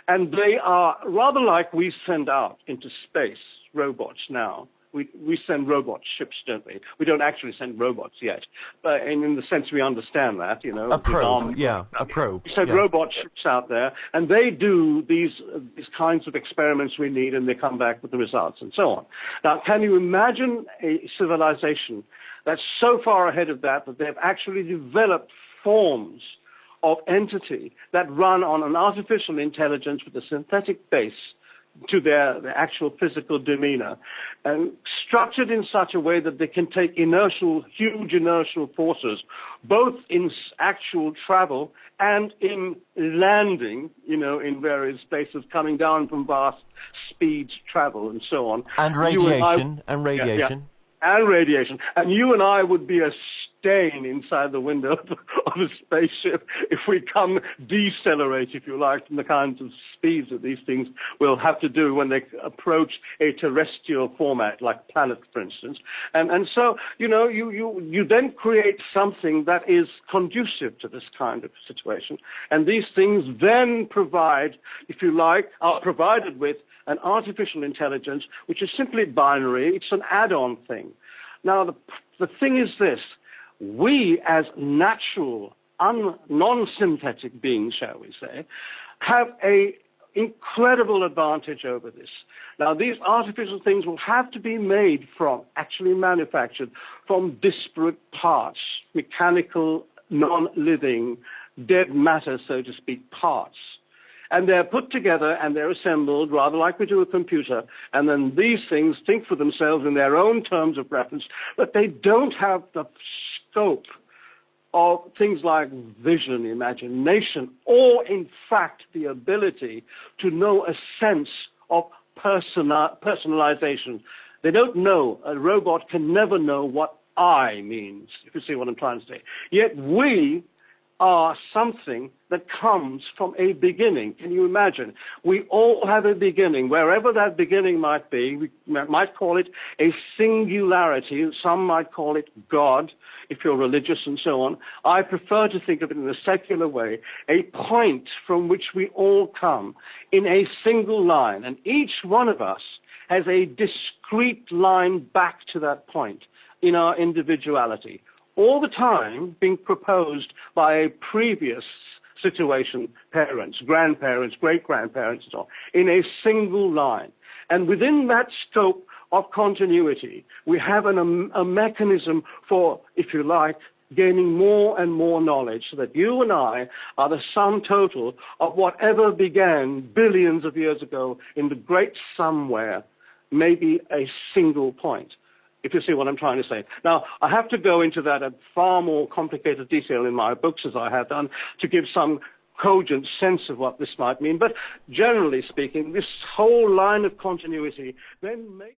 And they are rather like we send out into space robots now. We send robot ships, don't we? We don't actually send robots yet, but in the sense we understand that, you know. A probe, a probe. We send robot ships out there, and they do these kinds of experiments we need, and they come back with the results and so on. Now, can you imagine a civilization that's so far ahead of that they've actually developed forms of entity that run on an artificial intelligence with a synthetic base to their actual physical demeanor, and structured in such a way that they can take huge inertial forces, both in actual travel and in landing, you know, in various places, coming down from vast speeds travel and so on. And radiation, and radiation. Yeah. And radiation. And you and I would be a stain inside the window of a spaceship if we come decelerate, if you like, from the kinds of speeds that these things will have to do when they approach a terrestrial format, like planets, for instance. And so, you know, you then create something that is conducive to this kind of situation. And these things then provide, if you like, are provided with an artificial intelligence, which is simply binary. It's an add-on thing. Now, the thing is this. We, as natural, non-synthetic beings, shall we say, have an incredible advantage over this. Now, these artificial things will have to be made from, actually manufactured, from disparate parts, mechanical, non-living, dead matter, so to speak, parts. And they're put together and they're assembled rather like we do a computer. And then these things think for themselves in their own terms of reference, but they don't have the scope of things like vision, imagination, or in fact the ability to know a sense of personalization. They don't know. A robot can never know what I means, if you see what I'm trying to say. Yet we are something that comes from a beginning. Can you imagine? We all have a beginning, wherever that beginning might be. We might call it a singularity. Some might call it God, if you're religious and so on. I prefer to think of it in a secular way, a point from which we all come in a single line. And each one of us has a discrete line back to that point in our individuality, all the time being proposed by a previous situation, parents, grandparents, great-grandparents, and so on, in a single line. And within that scope of continuity, we have a mechanism for, if you like, gaining more and more knowledge, so that you and I are the sum total of whatever began billions of years ago in the great somewhere, maybe a single point, if you see what I'm trying to say. Now, I have to go into that at far more complicated detail in my books, as I have done, to give some cogent sense of what this might mean. But generally speaking, this whole line of continuity then makes